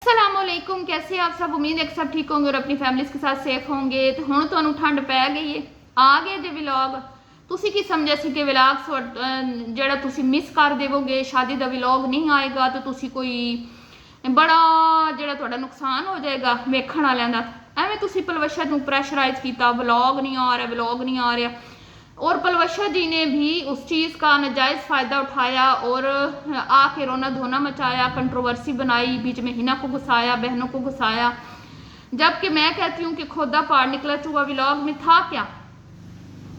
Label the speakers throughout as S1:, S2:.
S1: असलामुअलैकुम, कैसे आप सब। उम्मीद है कि सब ठीक होंगे और अपनी फैमिलीज़ के साथ सेफ होंगे। तो हुण तुहानू ठंड पै गई है, आ गए जे व्लॉग। तुसी की समझिया सी कि व्लॉग्स जिहड़ा तुसी मिस कर देवोगे, शादी का व्लॉग नहीं आएगा तो तुसी कोई बड़ा जिहड़ा तुहाडा नुकसान हो जाएगा वेखण वालियां दा। एवें तुसी पलवशा नू प्रैशराइज किया, व्लॉग नहीं आ रहा, व्लॉग नहीं आ रहा। और पलवशा जी ने भी उस चीज़ का नाजायज़ फ़ायदा उठाया और आके रोना धोना मचाया, कंट्रोवर्सी बनाई, बीच में हिना को घुसाया, बहनों को घुसाया। जबकि मैं कहती हूँ कि खोदा पहाड़ निकला चूहा। व्लॉग में था क्या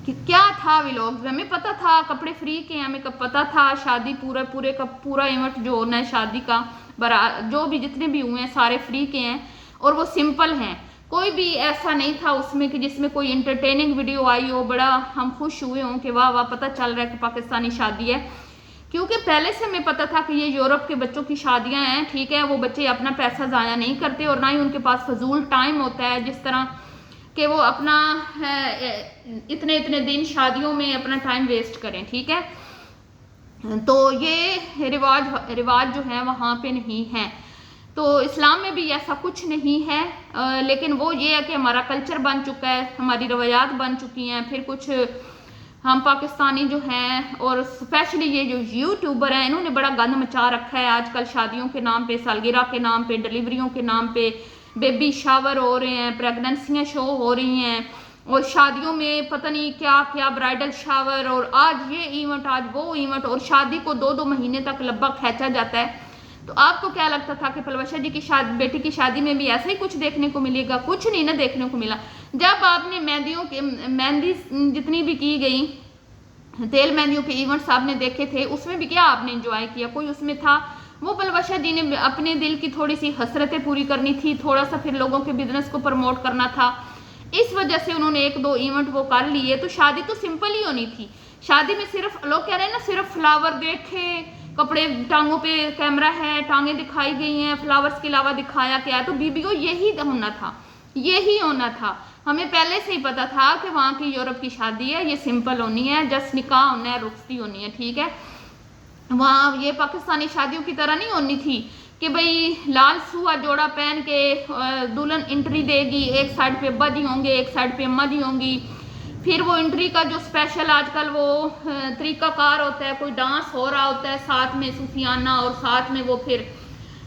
S1: कि क्या था व्लॉग? हमें पता था कपड़े फ्री के हैं, हमें पता था शादी पूरे का पूरा इवेंट जो होना है शादी का, जो भी जितने भी हुए हैं सारे फ्री के हैं और वो सिंपल हैं। कोई भी ऐसा नहीं था उसमें कि जिसमें कोई इंटरटेनिंग वीडियो आई हो, बड़ा हम खुश हुए हों कि वाह वाह पता चल रहा है कि पाकिस्तानी शादी है। क्योंकि पहले से हमें पता था कि ये यूरोप के बच्चों की शादियां हैं, ठीक है। वो बच्चे अपना पैसा ज़ाया नहीं करते और ना ही उनके पास फजूल टाइम होता है, जिस तरह कि वो अपना इतने इतने दिन शादियों में अपना टाइम वेस्ट करें, ठीक है। तो ये रिवाज जो है वहाँ पे नहीं है। तो इस्लाम में भी ऐसा कुछ नहीं है, लेकिन वो ये है कि हमारा कल्चर बन चुका है, हमारी रवायात बन चुकी हैं। फिर कुछ हम पाकिस्तानी जो हैं और स्पेशली ये जो यूट्यूबर हैं, इन्होंने बड़ा गंद मचा रखा है आजकल शादियों के नाम पे, सालगिरह के नाम पे, डिलीवरियों के नाम पे, बेबी शावर हो रहे हैं, प्रेगनेंसियाँ शो हो रही हैं और शादियों में पता नहीं क्या क्या, ब्राइडल शावर और आज ये इवेंट आज वो इवेंट, और शादी को 2-2 महीने तक लब्बा खींचा जाता है। तो आपको क्या लगता था कि पलवशा जी की बेटी की शादी में भी ऐसा ही कुछ देखने को मिलेगा? कुछ नहीं ना देखने को मिला। जब आपने मेहंदी जितनी भी की गई, तेल मेहंदियों के इवेंट्स आपने देखे थे, उसमें भी क्या आपने एंजॉय किया? कोई उसमें था? वो पलवशा जी ने अपने दिल की थोड़ी सी हसरतें पूरी करनी थी, थोड़ा सा फिर लोगों के बिजनेस को प्रमोट करना था, इस वजह से उन्होंने 1-2 इवेंट वो कर लिए। तो शादी तो सिंपल ही होनी थी। शादी में सिर्फ लोग कह रहे हैं ना, सिर्फ फ्लावर देखे, कपड़े, टांगों पे कैमरा है, टांगे दिखाई गई हैं, फ्लावर्स के अलावा दिखाया क्या है? तो बीबीओ यही होना था, यही होना था। हमें पहले से ही पता था कि वहाँ की यूरोप की शादी है, ये सिंपल होनी है, जस्ट निकाह होना है, रुखसती होनी है, ठीक है। वहाँ ये पाकिस्तानी शादियों की तरह नहीं होनी थी कि भाई लाल सुहा जोड़ा पहन के दुल्हन एंट्री देगी, एक साइड पे अब्बा जी होंगे, एक साइड पे अम्मा जी होंगी। फिर वो एंट्री का जो स्पेशल आजकल वो तरीकाकार होता है, कोई डांस हो रहा होता है साथ में सूफियाना, और साथ में वो फिर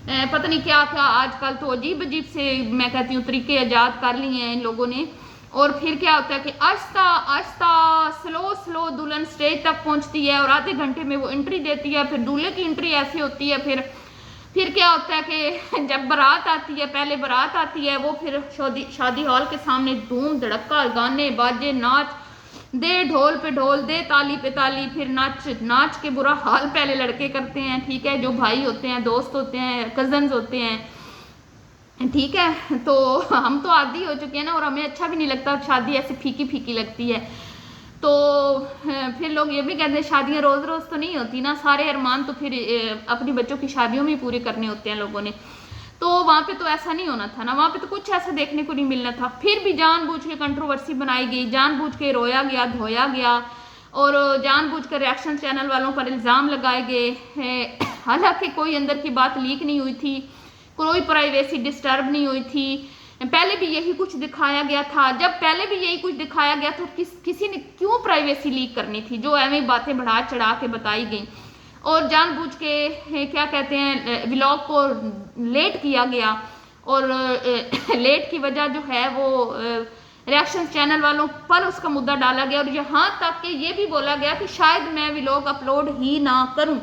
S1: पता नहीं क्या क्या आजकल तो अजीब अजीब से, मैं कहती हूँ, तरीके ईजाद कर लिए हैं इन लोगों ने। और फिर क्या होता है कि आहिस्ता आहिस्ता स्लो दुल्हन स्टेज तक पहुंचती है और आधे घंटे में वो एंट्री देती है। फिर दूल्हे की एंट्री ऐसी होती है, फिर क्या होता है कि जब बारात आती है, पहले बारात आती है, वो फिर शादी हॉल के सामने धूम धड़क्का, गाने बाजे, नाच, दे ढोल पे ढोल, दे ताली पे ताली, फिर नाच के बुरा हाल पहले लड़के करते हैं, ठीक है, जो भाई होते हैं, दोस्त होते हैं, कजन्स होते हैं, ठीक है। तो हम तो आदी हो चुके हैं ना, और हमें अच्छा भी नहीं लगता, शादी ऐसे फीकी फीकी लगती है। तो फिर लोग ये भी कहते हैं शादियाँ रोज़ रोज़ तो नहीं होती ना, सारे अरमान तो फिर अपनी बच्चों की शादियों में पूरे करने होते हैं लोगों ने। तो वहाँ पे तो ऐसा नहीं होना था ना, वहाँ पे तो कुछ ऐसा देखने को नहीं मिलना था। फिर भी जानबूझ के कंट्रोवर्सी बनाई गई, जानबूझ के रोया गया, धोया गया, और जानबूझ कर रिएक्शन चैनल वालों पर इल्ज़ाम लगाए गए। हालांकि कोई अंदर की बात लीक नहीं हुई थी, कोई प्राइवेसी डिस्टर्ब नहीं हुई थी। पहले भी यही कुछ दिखाया गया था। जब पहले भी यही कुछ दिखाया गया तो किसी ने क्यों प्राइवेसी लीक करनी थी? जो एवं बातें बढ़ा चढ़ा के बताई गई और जानबूझ के क्या कहते हैं व्लॉग को लेट किया गया, और लेट की वजह जो है वो रिएक्शन चैनल वालों पर उसका मुद्दा डाला गया, और यहाँ तक कि ये भी बोला गया कि शायद मैं व्लॉग अपलोड ही ना करूँ।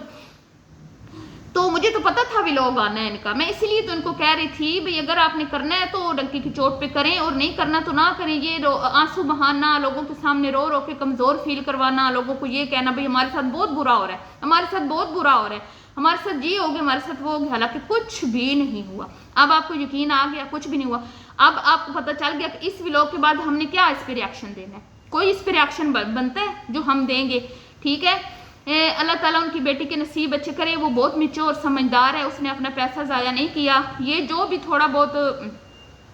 S1: तो मुझे तो पता था व्लॉग आना है इनका, मैं इसीलिए तो इनको कह रही थी भाई अगर आपने करना है तो डंकी की चोट पे करें, और नहीं करना तो ना करें। ये आंसू बहाना, लोगों के सामने रो रो के कमज़ोर फील करवाना, लोगों को ये कहना भाई हमारे साथ बहुत बुरा हो रहा है, हमारे साथ बहुत बुरा हो रहा है, हमारे साथ ये हो गया, हमारे साथ वो हो गया, हालांकि कुछ भी नहीं हुआ। अब आपको यकीन आ गया कुछ भी नहीं हुआ। अब आपको पता चल गया कि इस व्लॉग के बाद हमने क्या इस पर रिएक्शन देना है। कोई इस पर रिएक्शन बनता है जो हम देंगे, ठीक है। अल्लाह ताला उनकी बेटी के नसीब अच्छे करे, वो बहुत मिचो और समझदार है, उसने अपना पैसा ज़ाया नहीं किया। ये जो भी थोड़ा बहुत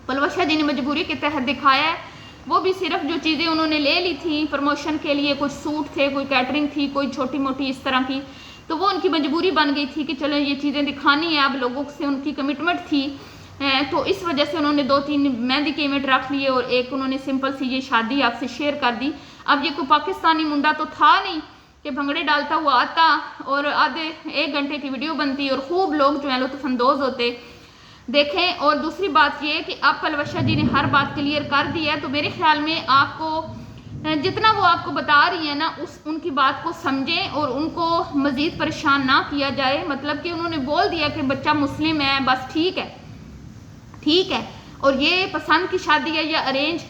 S1: पलवशा जी ने मजबूरी के तहत दिखाया है, वो भी सिर्फ जो चीज़ें उन्होंने ले ली थी प्रमोशन के लिए, कुछ सूट थे, कोई कैटरिंग थी, कोई छोटी मोटी इस तरह की, तो वो उनकी मजबूरी बन गई थी कि चलो ये चीज़ें दिखानी है। अब लोगों से उनकी कमिटमेंट थी तो इस वजह से उन्होंने 2-3 मेहंदी के इवेंट रख लिए और एक उन्होंने सिंपल सी ये शादी आपसे शेयर कर दी। अब ये कोई पाकिस्तानी मुंडा तो था नहीं कि भंगड़े डालता हुआ आता और आधे 1 घंटे की वीडियो बनती और खूब लोग जो है लुत्फानंदोज होते देखें। और दूसरी बात ये कि अब पलवशा जी ने हर बात क्लियर कर दी है, तो मेरे ख्याल में आपको जितना वो आपको बता रही है ना उनकी बात को समझें और उनको मज़ीद परेशान ना किया जाए। मतलब कि उन्होंने बोल दिया कि बच्चा मुस्लिम है, बस ठीक है, ठीक है। और ये पसंद की शादी है या अरेंज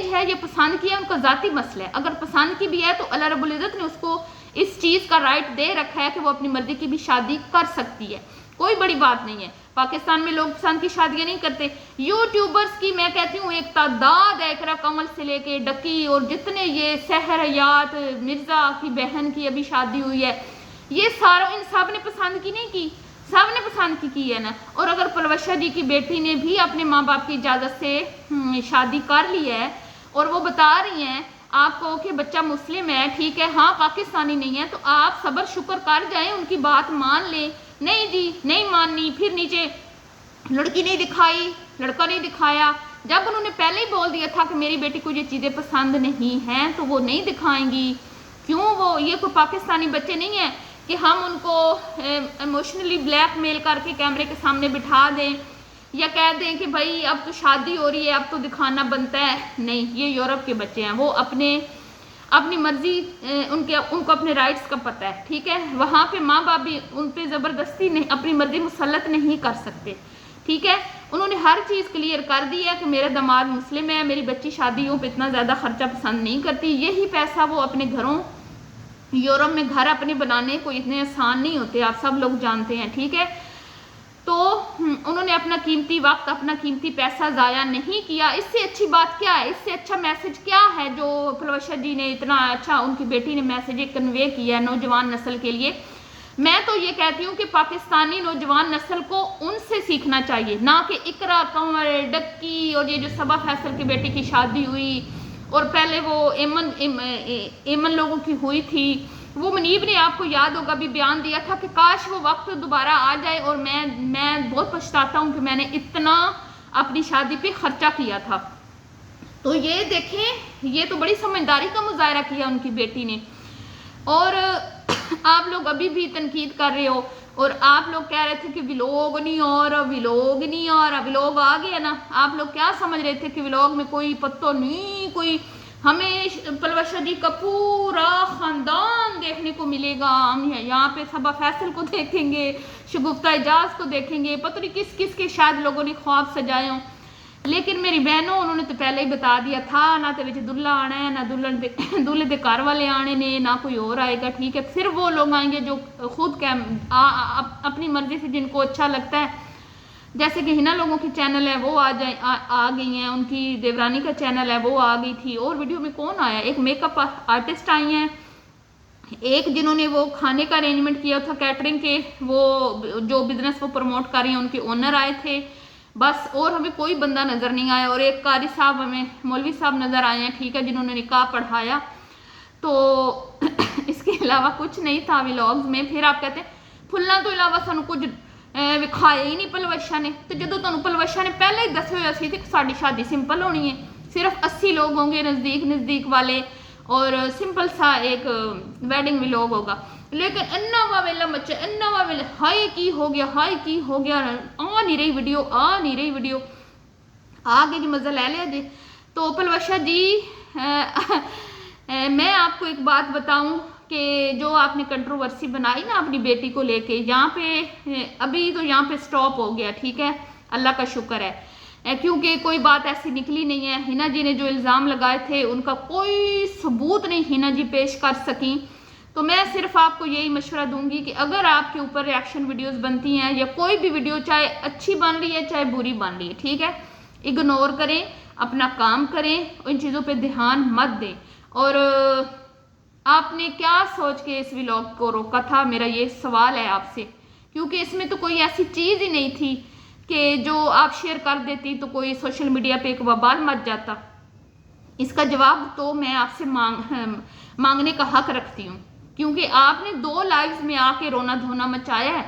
S1: है, ये पसंद की है, उनका ज़ाती मसला है। अगर पसंद की भी है तो अल्लाह रब्बुल इज़्ज़त ने उसको इस चीज़ का राइट दे रखा है कि वो अपनी मर्जी की भी शादी कर सकती है, कोई बड़ी बात नहीं है। पाकिस्तान में लोग पसंद की शादियां नहीं करते। यूट्यूबर्स की मैं कहती हूँ एक तादाद है, इकरा कमल से लेके डकी और जितने ये सहर हयात मिर्ज़ा की बहन की अभी शादी हुई है, ये सारा इन सब ने पसंद की नहीं की, सब ने पसंद की है ना। और अगर पलवशा जी की बेटी ने भी अपने माँ बाप की इजाज़त से शादी कर ली है और वो बता रही हैं आपको कि बच्चा मुस्लिम है, ठीक है, हाँ पाकिस्तानी नहीं है, तो आप सब्र शुक्र कर जाएं, उनकी बात मान लें। नहीं जी नहीं माननी, फिर नीचे लड़की नहीं दिखाई, लड़का नहीं दिखाया। जब उन्होंने पहले ही बोल दिया था कि मेरी बेटी को ये चीज़ें पसंद नहीं हैं तो वो नहीं दिखाएंगी। क्यों? वो ये कोई पाकिस्तानी बच्चे नहीं हैं कि हम उनको इमोशनली ब्लैकमेल करके कैमरे के सामने बिठा दें या कह दें कि भाई अब तो शादी हो रही है, अब तो दिखाना बनता है। नहीं, ये यूरोप के बच्चे हैं, वो अपनी मर्जी, उनको अपने राइट्स का पता है, ठीक है। वहाँ पे माँ बाप भी उन पे ज़बरदस्ती नहीं, अपनी मर्जी मुसल्लत नहीं कर सकते, ठीक है। उन्होंने हर चीज़ क्लियर कर दी है कि मेरा दामाद मुस्लिम है, मेरी बच्ची शादियों पे इतना ज़्यादा खर्चा पसंद नहीं करती। यही पैसा वो अपने घरों, यूरोप में घर अपने बनाने को इतने आसान नहीं होते, आप सब लोग जानते हैं, ठीक है। तो उन्होंने अपना कीमती वक्त, अपना कीमती पैसा ज़ाया नहीं किया। इससे अच्छी बात क्या है, इससे अच्छा मैसेज क्या है जो पलवशा जी ने इतना अच्छा, उनकी बेटी ने मैसेज कन्वे किया है नौजवान नस्ल के लिए। मैं तो ये कहती हूँ कि पाकिस्तानी नौजवान नस्ल को उनसे सीखना चाहिए, ना कि इकरा कंवर डक्की और ये जो सबा फैसल की बेटी की शादी हुई और पहले वो एमन लोगों की हुई थी। वो मुनीब ने आपको याद होगा भी बयान दिया था कि काश वो वक्त दोबारा आ जाए और मैं बहुत पछताता हूँ कि मैंने इतना अपनी शादी पे खर्चा किया था। तो ये देखें, ये तो बड़ी समझदारी का मुजाहरा किया उनकी बेटी ने। और आप लोग अभी भी तनकीद कर रहे हो और आप लोग कह रहे थे कि व्लॉग नहीं और व्लॉग नहीं और व्लॉग आ गया ना। आप लोग क्या समझ रहे थे कि व्लॉग में कोई पत्तो नहीं, कोई हमें पलवशा जी का पूरा ख़ानदान देखने को मिलेगा। हम यहाँ पे सबा फैसल को देखेंगे, शगुफ्ता एजाज को देखेंगे, पता नहीं किस किस के शायद लोगों ने ख्वाब सजाए हों। लेकिन मेरी बहनों, उन्होंने तो पहले ही बता दिया था, ना तो विच दुल्ला आना है, ना दूल्हे के घर वाले आने ने, ना कोई और आएगा, ठीक है। फिर वो लोग आएंगे जो खुद अपनी मर्जी से जिनको अच्छा लगता है, जैसे कि हिना लोगों की चैनल है वो आ गई हैं, उनकी देवरानी का चैनल है वो आ गई थी। और वीडियो में कौन आया, एक मेकअप आर्टिस्ट आई हैं, एक जिन्होंने वो खाने का अरेंजमेंट किया था कैटरिंग के, वो जो बिजनेस वो प्रमोट कर रही हैं उनके ओनर आए थे बस। और हमें कोई बंदा नज़र नहीं आया। और एक कारी साहब, हमें मौलवी साहब नज़र आए हैं, ठीक है, जिन्होंने निकाह पढ़ाया। तो इसके अलावा कुछ नहीं था व्लॉग्स में। फिर आप कहते हैं फुल्लां तो इलावा सानू कुछ विखाया ही नहीं पलवशा ने। तो जो तुहानू पलवशा ने पहले ही दस्या होया सी कि साडी शादी सिंपल होनी है, सिर्फ 80 लोग होंगे नज़दीक वाले और सिंपल सा एक वेडिंग व्लॉग होगा। लेकिन अन्ना वावेला मचा, अन्ना वावेला, हाय की हो गया, हाय की हो गया, आ नहीं रही वीडियो, आ नहीं रही वीडियो, आगे जी मज़ा ले लिया जी। तो पलवशा जी मैं आपको एक बात बताऊं कि जो आपने कंट्रोवर्सी बनाई ना अपनी बेटी को लेके, यहाँ पे अभी तो यहाँ पे स्टॉप हो गया, ठीक है, अल्लाह का शुक्र है, क्योंकि कोई बात ऐसी निकली नहीं है। हिना जी ने जो इल्ज़ाम लगाए थे उनका कोई सबूत नहीं हिना जी पेश कर सकी। तो मैं सिर्फ आपको यही मशवरा दूंगी कि अगर आपके ऊपर रिएक्शन वीडियोस बनती हैं या कोई भी वीडियो चाहे अच्छी बन रही है चाहे बुरी बन रही है, ठीक है, इग्नोर करें, अपना काम करें, इन चीज़ों पे ध्यान मत दें। और आपने क्या सोच के इस व्लॉग को रोका था, मेरा ये सवाल है आपसे, क्योंकि इसमें तो कोई ऐसी चीज़ ही नहीं थी कि जो आप शेयर कर देती तो कोई सोशल मीडिया पे एक वबाल मच जाता। इसका जवाब तो मैं आपसे मांगने का हक रखती हूँ, क्योंकि आपने 2 लाइव्स में आके रोना धोना मचाया है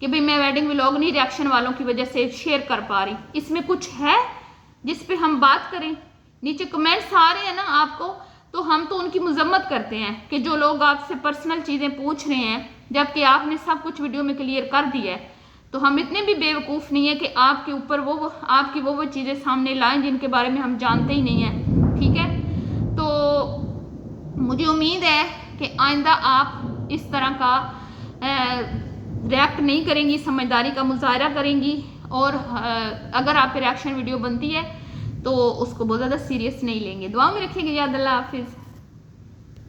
S1: कि भाई मैं वेडिंग व्लॉग नहीं रिएक्शन वालों की वजह से शेयर कर पा रही, इसमें कुछ है जिस पे हम बात करें? नीचे कमेंट्स आ रहे हैं ना आपको, तो हम तो उनकी मजम्मत करते हैं कि जो लोग आपसे पर्सनल चीज़ें पूछ रहे हैं, जबकि आपने सब कुछ वीडियो में क्लियर कर दिया है। तो हम इतने भी बेवकूफ़ नहीं है कि आपके ऊपर आपकी वो चीज़ें सामने लाएं जिनके बारे में हम जानते ही नहीं हैं, ठीक है। तो मुझे उम्मीद है कि आइंदा आप इस तरह का रिएक्ट नहीं करेंगी, समझदारी का मुजाहरा करेंगी, और अगर आप पे रिएक्शन वीडियो बनती है तो उसको बहुत ज़्यादा सीरियस नहीं लेंगे। दुआ में रखेंगे। याद। अल्लाह हाफिज़।